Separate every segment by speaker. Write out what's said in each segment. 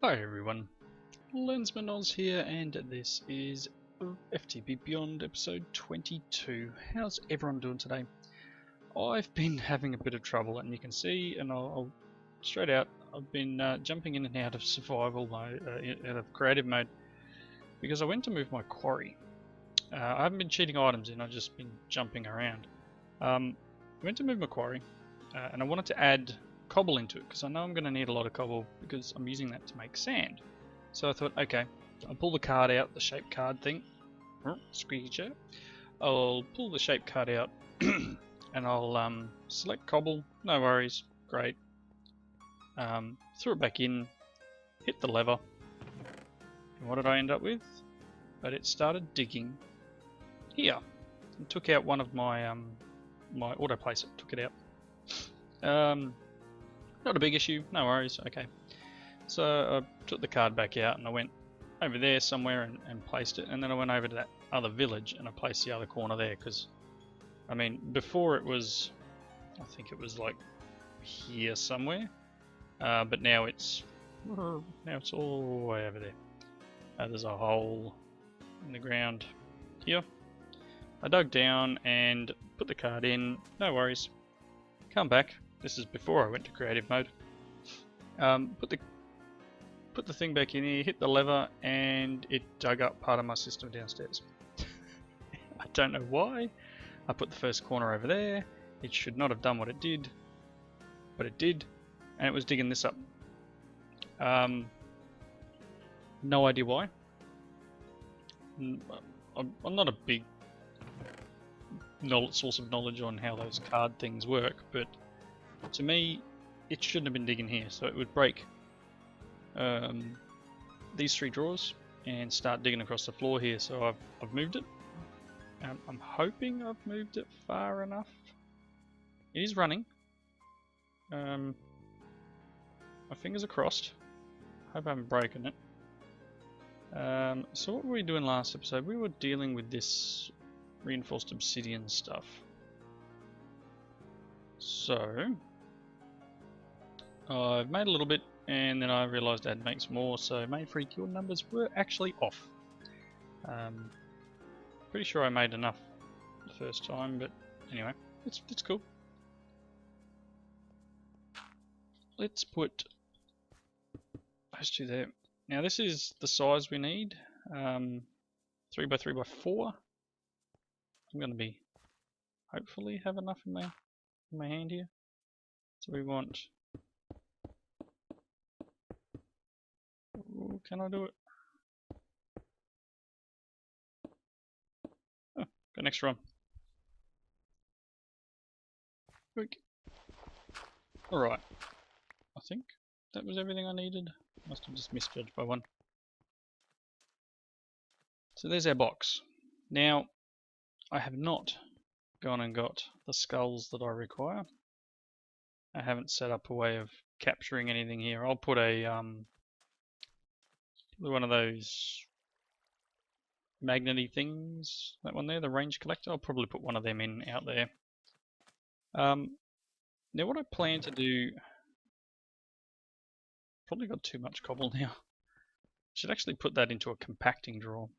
Speaker 1: Hi everyone, Lensmanoz here, and this is FTB Beyond episode 22. How's everyone doing today? I've been having a bit of trouble, and you can see, and I'll straight out, I've been jumping in and out of survival mode, out of creative mode, because I went to move my quarry. I haven't been cheating items in, I've just been jumping around. I went to move my quarry, and I wanted to add cobble into it because I know I'm going to need a lot of cobble because I'm using that to make sand. So I thought, okay, I'll pull the card out, the shape card thing. Squeaky chair. I'll pull the shape card out and I'll select cobble. No worries, great. Threw it back in, hit the lever. And what did I end up with? But it started digging here. And took out one of my my auto placer. Took it out. Not a big issue, no worries, okay. So I took the card back out and I went over there somewhere and placed it, and then I went over to that other village and I placed the other corner there because, I mean, before it was, I think it was like here somewhere, but now it's all the way over there. There's a hole in the ground here. I dug down and put the card in, no worries, come back. This is before I went to creative mode. Put the thing back in here, hit the lever, and it dug up part of my system downstairs. I don't know why. I put the first corner over there. It should not have done what it did, but it did, and it was digging this up. No idea why. I'm not a big source of knowledge on how those card things work, but to me, it shouldn't have been digging here, so it would break these three drawers and start digging across the floor here. So I've moved it. I'm hoping I've moved it far enough. It is running. My fingers are crossed. Hope I haven't broken it. So what were we doing last episode? We were dealing with this reinforced obsidian stuff. So I've made a little bit, and then I realised I had to make some more, so made free kill numbers were actually off. Pretty sure I made enough the first time, but anyway, it's cool. Let's put those two there. Now this is the size we need, 3 by 3 by 4. I'm going to be hopefully have enough in my hand here. So we want. Ooh, can I do it? Oh, got an extra one. Quick. Alright. I think that was everything I needed. Must have just misjudged by one. So there's our box. Now, I have not gone and got the skulls that I require. I haven't set up a way of capturing anything here. I'll put a one of those magnety things, that one there, the range collector. I'll probably put one of them in out there. Now what I plan to do, probably got too much cobble now. Should actually put that into a compacting drawer.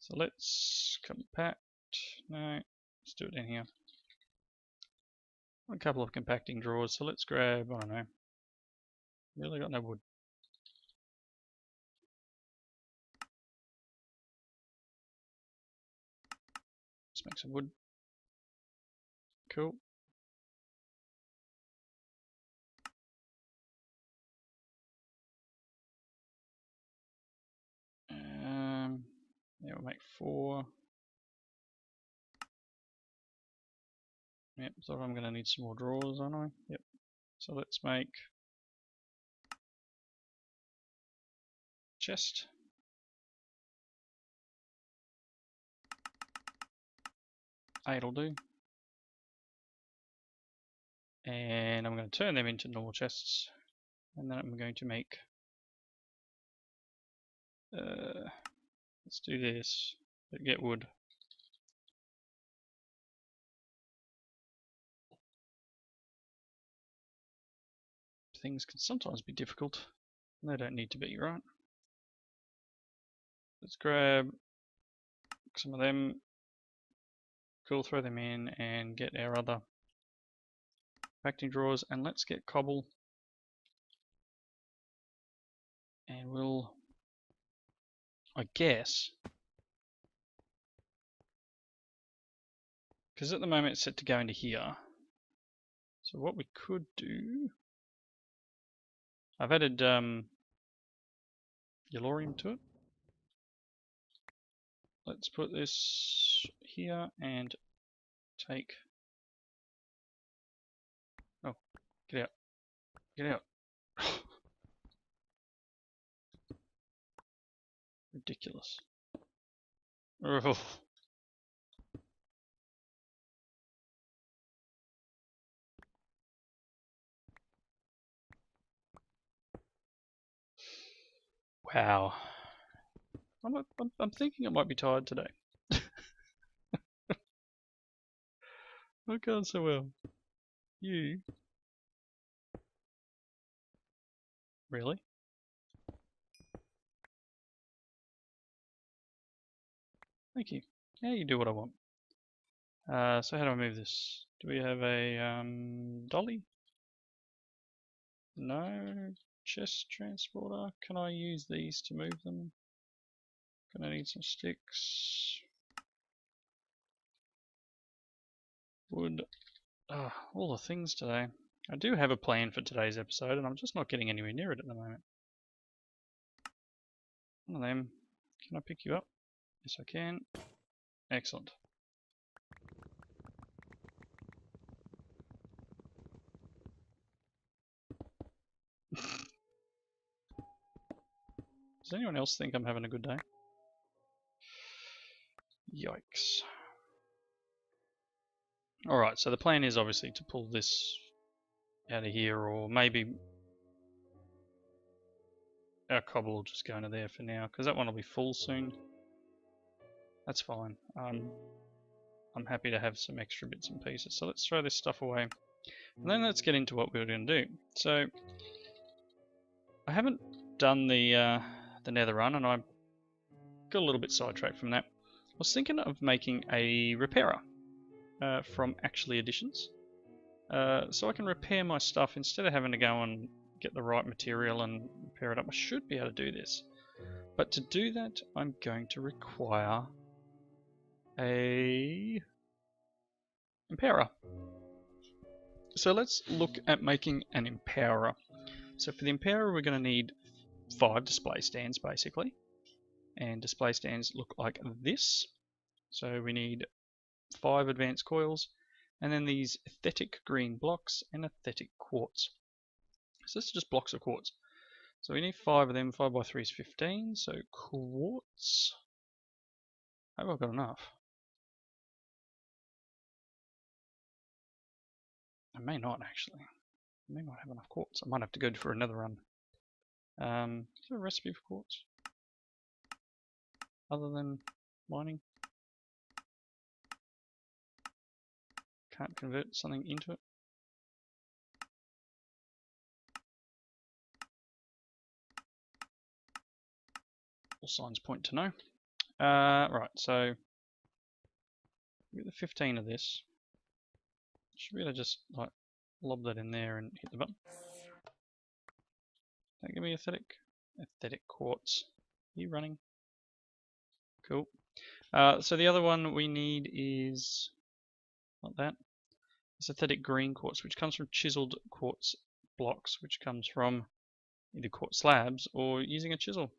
Speaker 1: So let's compact, no, let's do it in here. A couple of compacting drawers, so let's grab, I don't know, really got no wood. Let's make some wood. Cool. Yeah, we'll make 4. Yep, so I'm going to need some more drawers, aren't I? Yep. So let's make chest. Eight'll do. And I'm going to turn them into normal chests. And then I'm going to make let's do this. Get wood. Things can sometimes be difficult. They don't need to be, right? Let's grab some of them. Cool, throw them in and get our other packing drawers, and let's get cobble. And we'll, I guess, because at the moment it's set to go into here. So what we could do, I've added Yellorium to it. Let's put this here and take, oh, get out, get out. Ridiculous. Oh. Wow. I'm thinking I might be tired today. I can't so well. You? Really? Thank you. Yeah, you do what I want. So how do I move this? Do we have a dolly? No. Chest transporter. Can I use these to move them? Gonna need some sticks. Wood. All the things today. I do have a plan for today's episode, and I'm just not getting anywhere near it at the moment. One of them. Can I pick you up? Yes, I can. Excellent. Does anyone else think I'm having a good day? Yikes. Alright, so the plan is obviously to pull this out of here, or maybe our cobble will just go into there for now, because that one will be full soon. That's fine. I'm happy to have some extra bits and pieces. So let's throw this stuff away. And then let's get into what we were going to do. So, I haven't done the nether run, and I got a little bit sidetracked from that. I was thinking of making a repairer from Actually Additions. So I can repair my stuff instead of having to go and get the right material and repair it up. I should be able to do this. But to do that, I'm going to require a empowerer. So let's look at making an empowerer. So for the empowerer, we're going to need 5 display stands basically. And display stands look like this. So we need 5 advanced coils, and then these aesthetic green blocks and aesthetic quartz. So this is just blocks of quartz. So we need 5 of them. 5 by 3 is 15. So quartz. Have I got enough? I may not actually. I may not have enough quartz. I might have to go for another run. Is there a recipe for quartz? Other than mining? Can't convert something into it. All signs point to no. Right, so get the 15 of this. Should be able to just like lob that in there and hit the button. Don't give me aesthetic quartz. Are you running? Cool. So the other one we need is not that. It's aesthetic green quartz, which comes from chiseled quartz blocks, which comes from either quartz slabs or using a chisel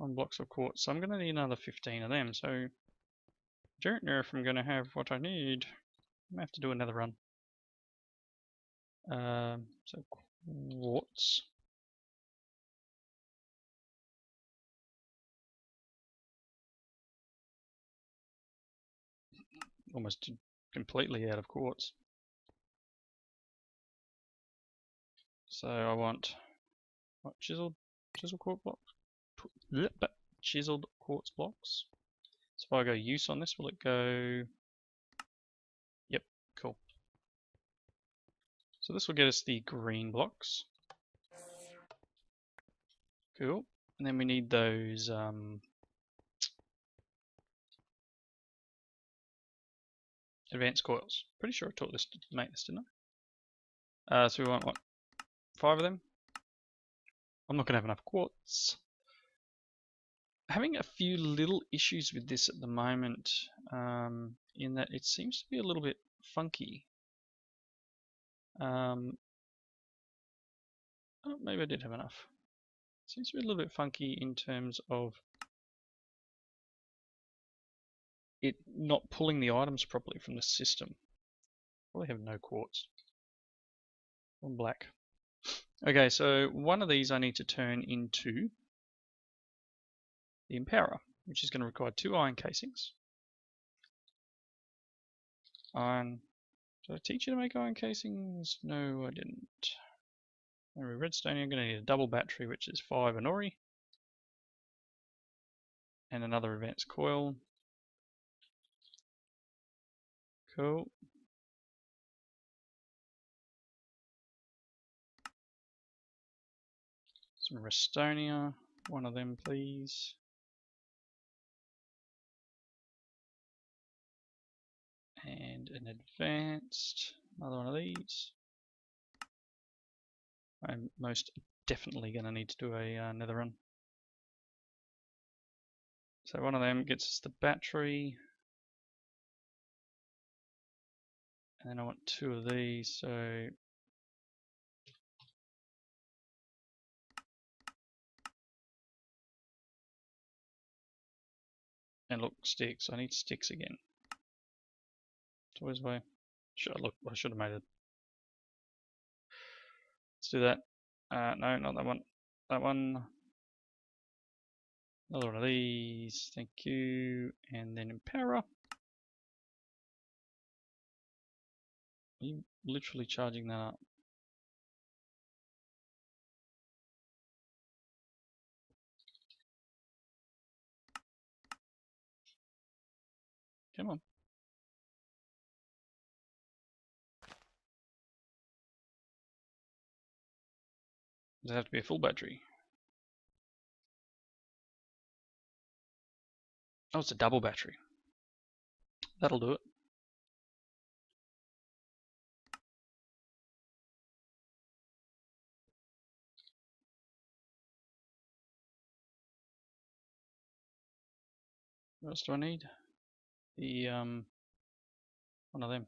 Speaker 1: on blocks of quartz. So I'm going to need another 15 of them. So I don't know if I'm going to have what I need. I may have to do another run. So quartz. Almost completely out of quartz. So I want what, chiseled quartz blocks? Chiseled quartz blocks. So if I go use on this, will it go? Yep, cool. So this will get us the green blocks. Cool. And then we need those advanced coils. Pretty sure I taught this to make this, didn't I? So we want what? 5 of them? I'm not going to have enough quartz. Having a few little issues with this at the moment, in that it seems to be a little bit funky. Oh, maybe I did have enough. It seems to be a little bit funky in terms of it not pulling the items properly from the system. Probably have no quartz. One black. Okay, so one of these I need to turn into the Empower, which is going to require 2 iron casings. Iron. Did I teach you to make iron casings? No, I didn't. Redstone, I'm going to need a double battery, which is 5 Anori. And another advanced coil. Cool. Some Restonia, one of them please. And an advanced, another one of these. I'm most definitely going to need to do a nether run. So one of them gets us the battery. And then I want 2 of these, so and look, sticks. I need sticks again. Toys way. I should have made it. Let's do that. No, not that one. That one. Another one of these. Thank you. And then Empower. Are you literally charging that up? Come on. Does it have to be a full battery? Oh, it's a double battery. That'll do it. What else do I need? The one of them.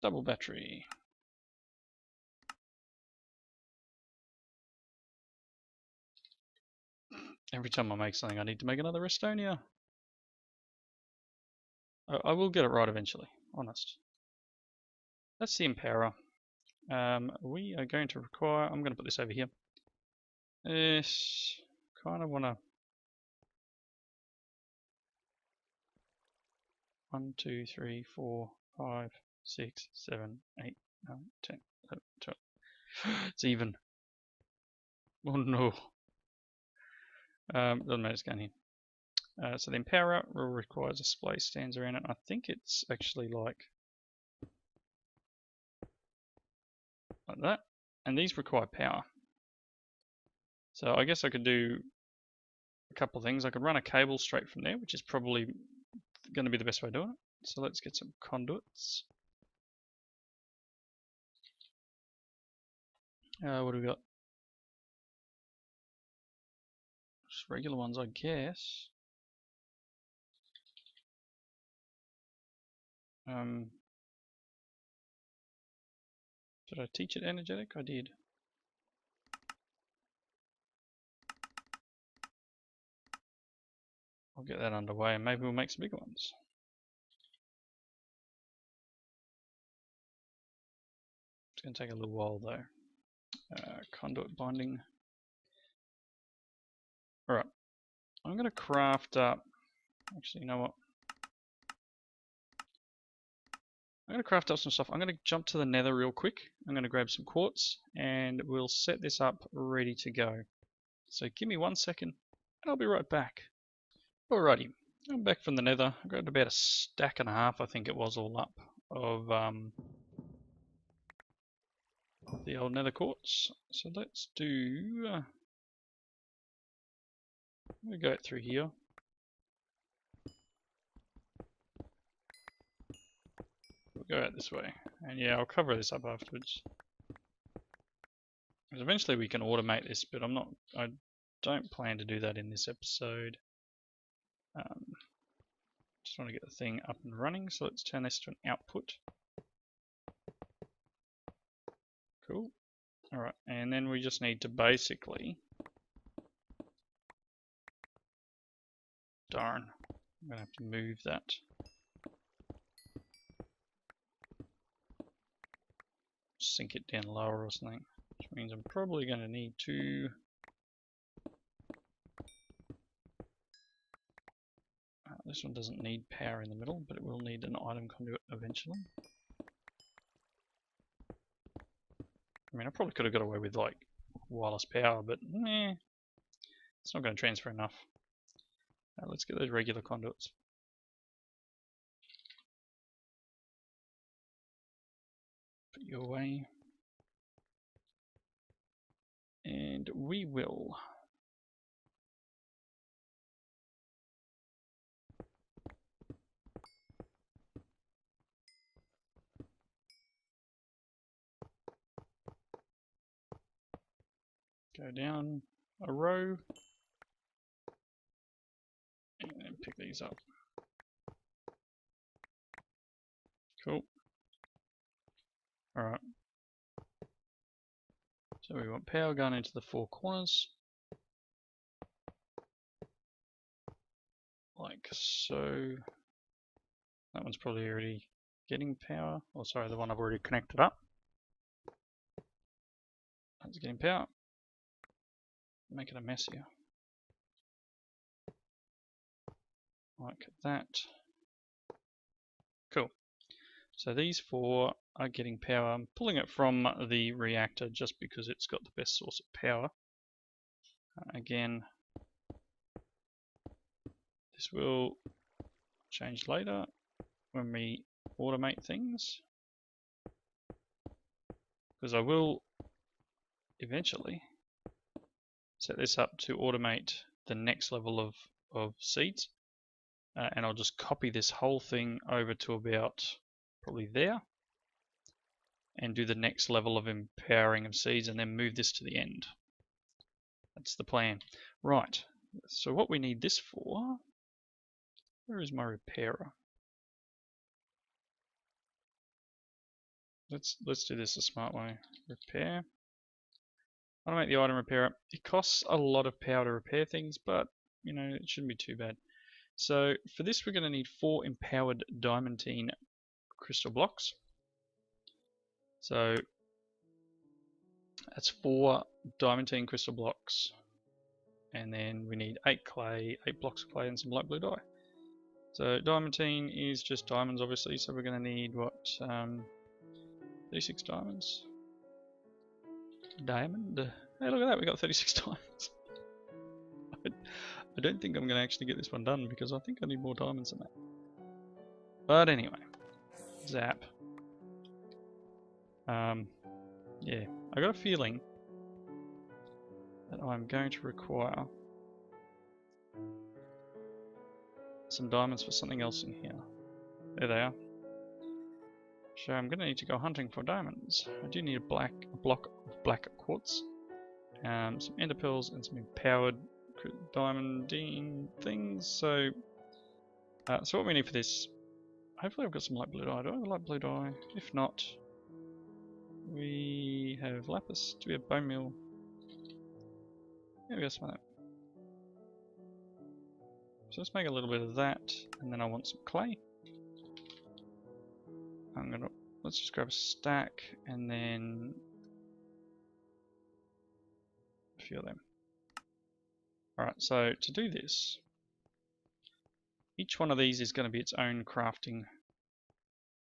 Speaker 1: Double battery. Every time I make something, I need to make another Restonia. I will get it right eventually, honest. That's the Empower. We are going to require, I'm going to put this over here. Yes, kind of want to 1, 2, 3, 4, 5, 6, 7, 8, 9, 10, 11, 12. It's even. Oh no. Doesn't matter, it's going here. So the Empower requires a splice stands around it. I think it's actually like that. And these require power. So I guess I could do a couple of things. I could run a cable straight from there, which is probably going to be the best way of doing it. So let's get some conduits. What do we got? Just regular ones, I guess. Did I teach it energetic? I did. I'll get that underway and maybe we'll make some bigger ones. It's going to take a little while though. Conduit binding. Alright, I'm going to craft up, actually you know what, I'm going to craft up some stuff. I'm going to jump to the nether real quick. I'm going to grab some quartz and we'll set this up ready to go. So give me 1 second and I'll be right back. Alrighty, I'm back from the nether. I grabbed about a stack and a half, I think it was, all up, of the old nether quartz. So let's do, we'll go through here. We'll go out this way. And yeah, I'll cover this up afterwards. Because eventually we can automate this, but I don't plan to do that in this episode. Just want to get the thing up and running, so let's turn this to an output. Cool. Alright, and then we just need to basically... Darn, I'm going to have to move that. Sink it down lower or something, which means I'm probably going to need to... This one doesn't need power in the middle, but it will need an item conduit eventually. I mean, I probably could have got away with like wireless power, but meh, it's not going to transfer enough. Let's get those regular conduits. Put you away. And we will go down a row and then pick these up. Cool. Alright. So we want power going into the four corners. Like so. That one's probably already getting power. Oh, sorry, the one I've already connected up. That's getting power. Make it a mess here. Like that. Cool. So these four are getting power. I'm pulling it from the reactor just because it's got the best source of power. Again, this will change later when we automate things, because I will eventually set this up to automate the next level of seeds, and I'll just copy this whole thing over to about probably there and do the next level of empowering of seeds and then move this to the end. That's the plan. Right, so what we need this for, where is my repairer? Let's do this a smart way. Repair. Automate the item repairer. It costs a lot of power to repair things, but you know, it shouldn't be too bad. So for this we're going to need 4 empowered diamantine crystal blocks. So that's 4 diamantine crystal blocks, and then we need 8 clay, 8 blocks of clay and some light blue dye. So diamantine is just diamonds obviously, so we're going to need what, 36 diamonds. Diamond. Hey, look at that, we got 36 diamonds. I don't think I'm going to actually get this one done because I think I need more diamonds than that. But anyway, zap. Yeah, I got a feeling that I'm going to require some diamonds for something else in here. There they are. So I'm going to need to go hunting for diamonds. I do need a block of black quartz, some ender pearls, and some empowered diamondine things. So what we need for this, hopefully I've got some light blue dye. Do I have light blue dye? If not, we have lapis. Do we have bone meal? Yeah, we got some of that. So let's make a little bit of that, and then I want some clay. Let's just grab a stack and then a few of them. Alright, so to do this, each one of these is going to be its own crafting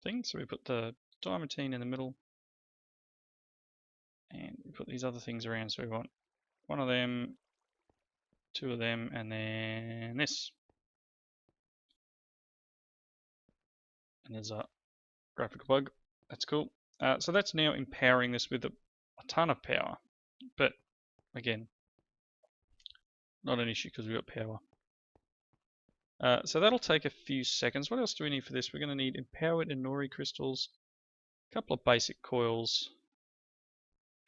Speaker 1: thing. So we put the diamantine in the middle, and we put these other things around. So we want 1 of them, 2 of them, and then this. And there's a graphical bug. That's cool. So that's now empowering this with a ton of power. But again, not an issue because we've got power. So that'll take a few seconds. What else do we need for this? We're going to need empowered Inori crystals, a couple of basic coils,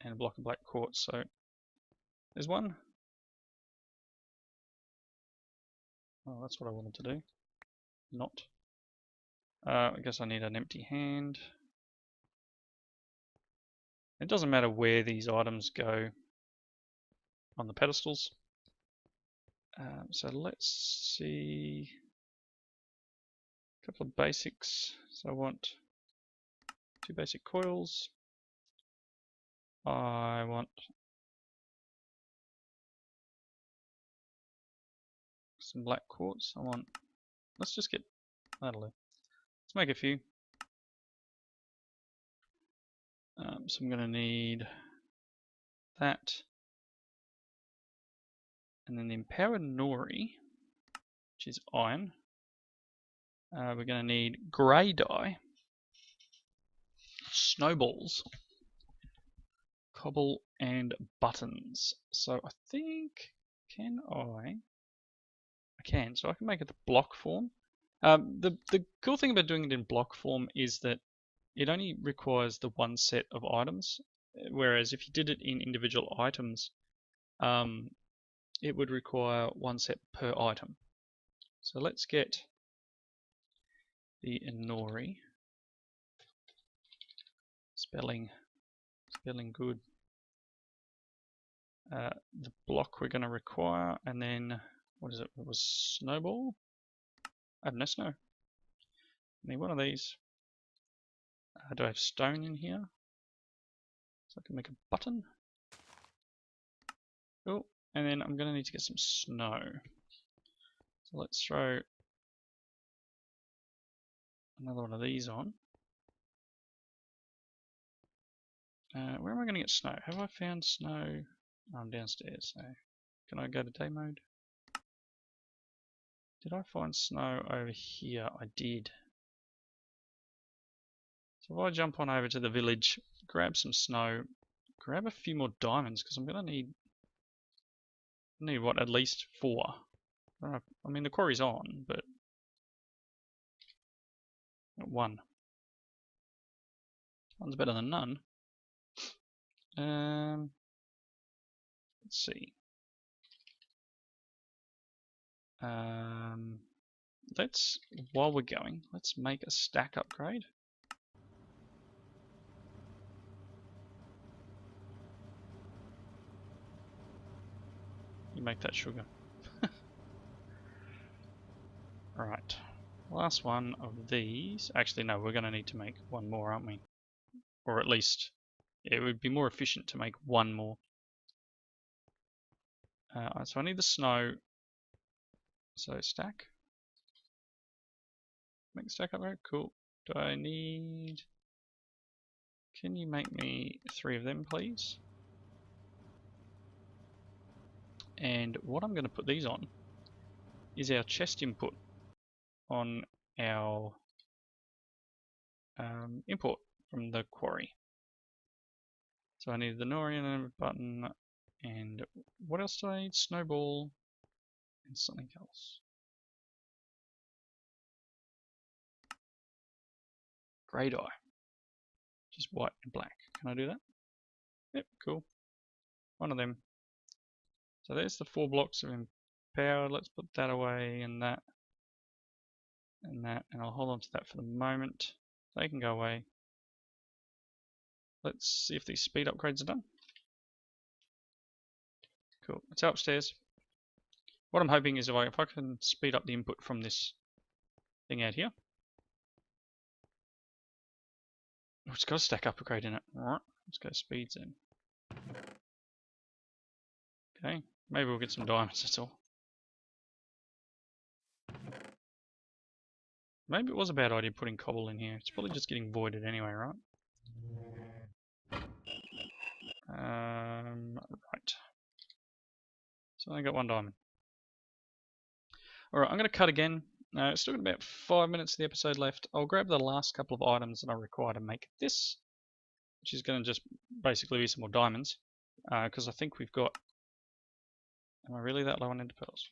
Speaker 1: and a block of black quartz. So there's one. Oh, that's what I wanted to do. Not. I guess I need an empty hand. It doesn't matter where these items go on the pedestals. So let's see. A couple of basics. So I want 2 basic coils. I want some black quartz. Let's just get, that'll do. Let's make a few. So I'm going to need that. And then the empowered Nori, which is iron. We're going to need grey dye, snowballs, cobble, and buttons. So I think, can I can. So I can make it the block form. The cool thing about doing it in block form is that it only requires the one set of items, whereas if you did it in individual items, it would require one set per item. So let's get the Inori. Spelling good. The block we're going to require, and then what is it? It was snowball. I have no snow. I need one of these. Do I have stone in here? So I can make a button. Cool. And then I'm going to need to get some snow. So let's throw another one of these on. Where am I going to get snow? Have I found snow? Oh, I'm downstairs. So can I go to day mode? Did I find snow over here? I did. So if I jump on over to the village, grab some snow, grab a few more diamonds, because I'm going to need what, at least 4. I mean, the quarry's on, but 1. One's better than none. Let's see. While we're going, let's make a stack upgrade. You make that sugar. Right. Last one of these. Actually, no, we're going to need to make one more, aren't we? Or at least, it would be more efficient to make one more. So I need the snow. So stack. Make a stack up there. Cool. Do I need... Can you make me 3 of them, please? And what I'm going to put these on is our chest input on our import from the quarry. So I need the Nori and a button, and what else do I need? Snowball and something else. Grey dye, just white and black. Can I do that? Yep, cool. One of them. So there's the 4 blocks of empowered. Let's put that away, and that, and that, and I'll hold on to that for the moment. They can go away. Let's see if these speed upgrades are done. Cool. It's upstairs. What I'm hoping is if I can speed up the input from this thing out here. Oh, it's got a stack upgrade in it. Alright, let's go speeds in. Okay, maybe we'll get some diamonds, that's all. Maybe it was a bad idea putting cobble in here. It's probably just getting voided anyway, right? Right. So I got 1 diamond. Alright, I'm going to cut again. Still got about 5 minutes of the episode left. I'll grab the last couple of items that I require to make this, which is going to just basically be some more diamonds, because I think we've got... Am I really that low on ender pearls?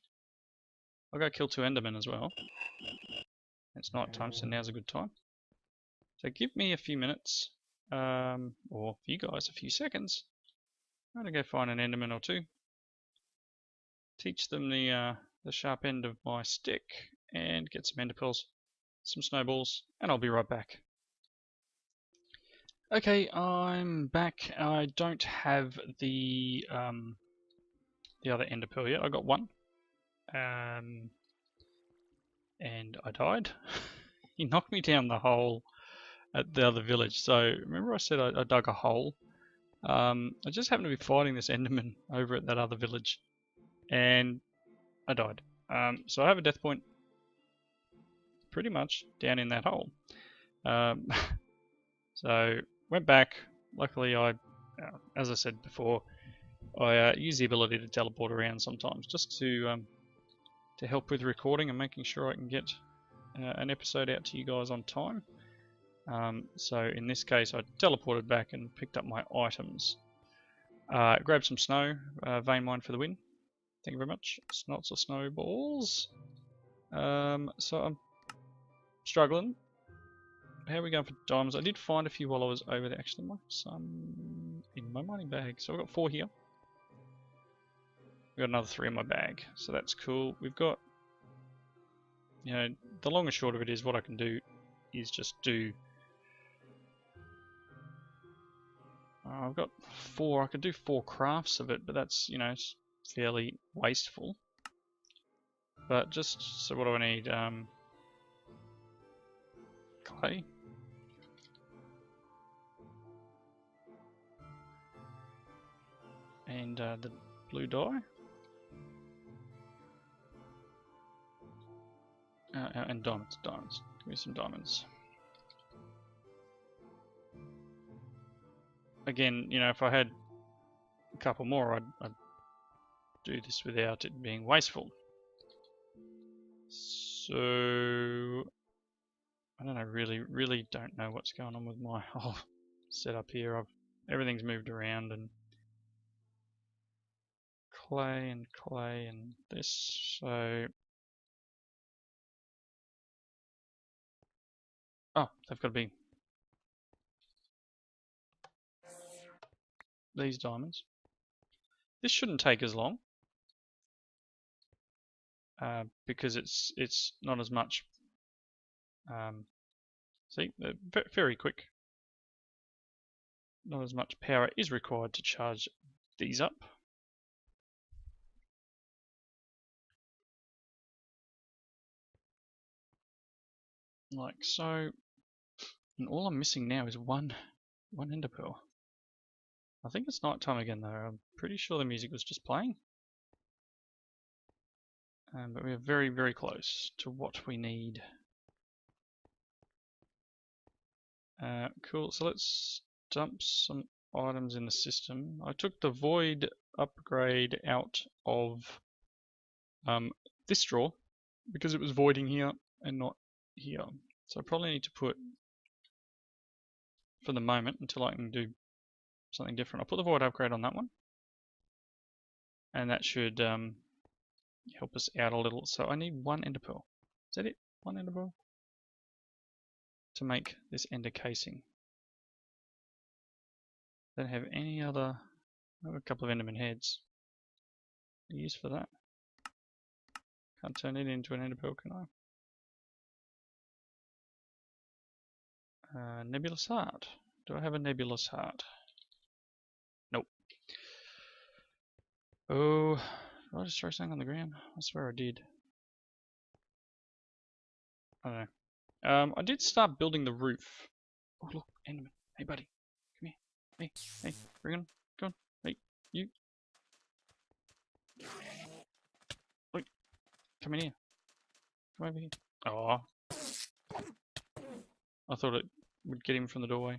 Speaker 1: I'll go kill 2 endermen as well. It's night time, so now's a good time. So give me a few minutes, or for you guys a few seconds. I'm going to go find an enderman or 2. Teach them the sharp end of my stick, and get some ender pearls, some snowballs, and I'll be right back. Okay, I'm back. I don't have the other ender pearl yet. I got one, and I died. He knocked me down the hole at the other village. So remember I said I dug a hole. I just happened to be fighting this enderman over at that other village, and I died. So I have a death point pretty much down in that hole. So went back. Luckily, as I said before, I use the ability to teleport around sometimes just to help with recording and making sure I can get an episode out to you guys on time. So in this case, I teleported back and picked up my items. Grabbed some snow, vein mine for the win. Thank you very much. Snots or snowballs. So I'm struggling. How are we going for diamonds? I did find a few while I was over there. Actually, might have some in my mining bag. So I've got 4 here. We've got another 3 in my bag. So that's cool. We've got, the long and short of it is what I can do is just do... I've got 4. I could do 4 crafts of it, but that's, it's fairly wasteful. But just, so what do I need? Clay. And the blue dye. And diamonds. Give me some diamonds. Again, if I had a couple more, I'd do this without it being wasteful. So I don't know, really don't know what's going on with my whole setup here. Everything's moved around, and clay and this. So they've got to be these diamonds. This shouldn't take as long because it's not as much. See, they're very quick. Not as much power is required to charge these up. Like so. And all I'm missing now is one ender pearl. I think it's night time again though. I'm pretty sure the music was just playing. But we are very close to what we need. Cool, so let's dump some items in the system. I took the void upgrade out of this drawer because it was voiding here and not here. So I probably need to put, for the moment, until I can do something different, I'll put the void upgrade on that one. And that should help us out a little. So I need 1 ender pearl. Is that it? 1 ender pearl? To make this ender casing. Don't have any other... I have a couple of enderman heads. Use for that. Can't turn it into an ender pearl, can I? Nebulous heart. Do I have a nebulous heart? Nope. Oh, did I just throw something on the ground? I swear I did. I don't know. I did start building the roof. Oh look, enderman. Hey buddy, come here. Hey, bring on. Go on. Hey, you. Wait, come in here. Come over here. Oh. I thought it would get him from the doorway.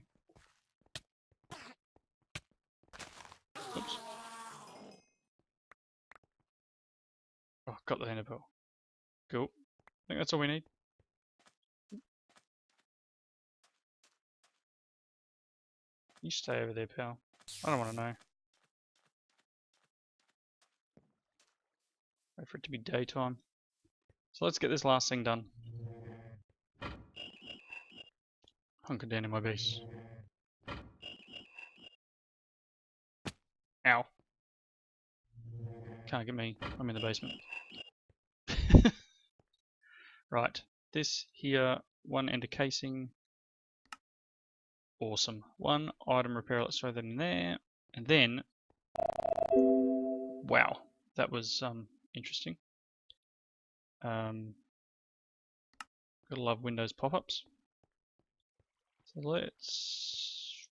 Speaker 1: Oops. Oh, got the ender pearl. Cool. think that's all we need. You stay over there, pal. I don't want to know. Wait for it to be daytime. So let's get this last thing done. Hunker down in my base. Ow. Can't get me. I'm in the basement. Right. This here, one ender casing. Awesome. One item repair, let's throw that in there. And then, wow, that was interesting. Gotta love Windows pop-ups. So let's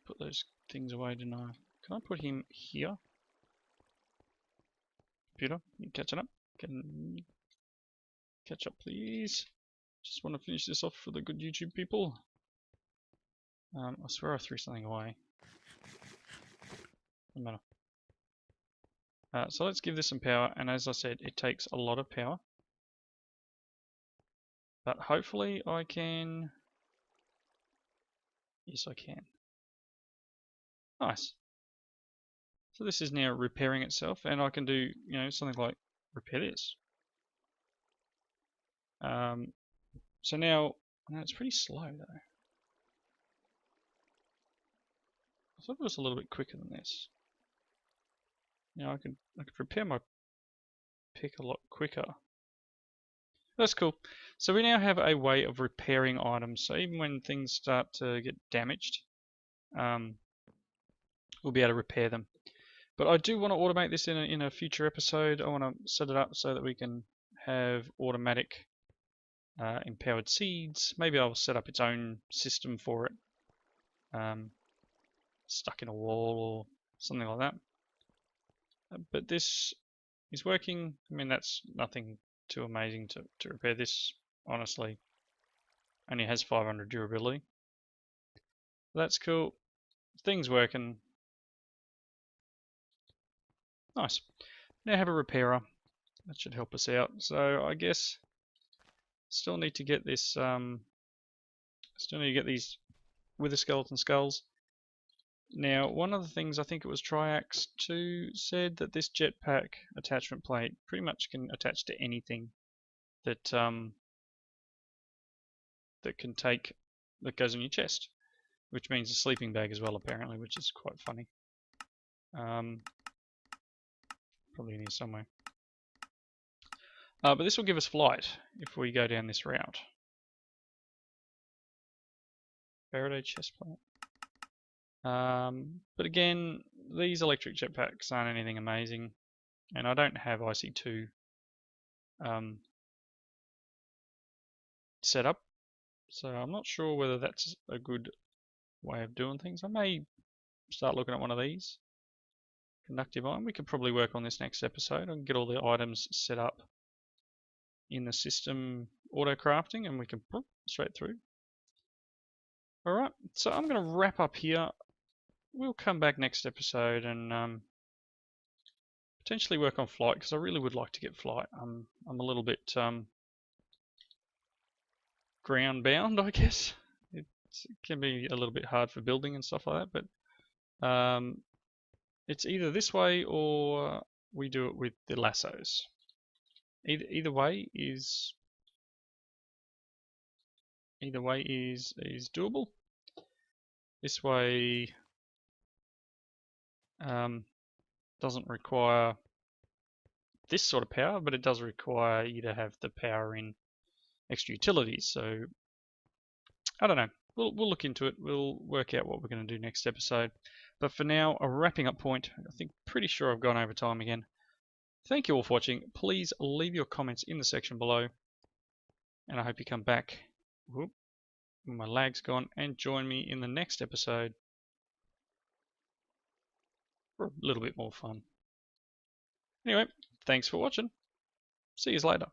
Speaker 1: put those things away, didn't I? Can I put him here? Computer, you catching up? Can you catch up, please? Just want to finish this off for the good YouTube people. I swear I threw something away. No matter. So let's give this some power, and as I said, it takes a lot of power. But hopefully I can... Yes, I can. Nice. So this is now repairing itself, and I can do, you know, something like repair this. So now, no, it's pretty slow though. I thought it was a little bit quicker than this. Now I could prepare my pick a lot quicker. That's cool. So we now have a way of repairing items. So even when things start to get damaged, we'll be able to repair them. But I do want to automate this in a future episode. I want to set it up so that we can have automatic empowered seeds. Maybe I'll set up its own system for it. Stuck in a wall or something like that. But this is working. I mean, that's nothing too amazing to repair this, honestly. Only has 500 durability. That's cool. Things working. Nice. Now have a repairer. That should help us out. So I guess still need to get this. Still need to get these wither skeleton skulls. Now, one of the things, I think it was Triax 2 said that this jetpack attachment plate pretty much can attach to anything that that goes in your chest, which means a sleeping bag as well, apparently, which is quite funny. Probably in here somewhere. But this will give us flight if we go down this route. Faraday chest plate. But again, these electric jetpacks aren't anything amazing, and I don't have IC2 set up, so I'm not sure whether that's a good way of doing things. I may start looking at one of these. Conductive iron, we could probably work on this next episode and get all the items set up in the system auto crafting, and we can put straight through. Alright, so I'm going to wrap up here. We'll come back next episode and potentially work on flight, because I really would like to get flight. I'm a little bit ground bound, I guess. It can be a little bit hard for building and stuff like that, but it's either this way or we do it with the lassos. Either way is doable. This way doesn't require this sort of power, but it does require you to have the power in extra utilities. So I don't know. We'll look into it. We'll work out what we're going to do next episode. But for now, a wrapping up point. I think pretty sure I've gone over time again. Thank you all for watching. Please leave your comments in the section below, and I hope you come back. Whoop, my lag's gone, and join me in the next episode for a little bit more fun. Anyway, thanks for watching. See you later.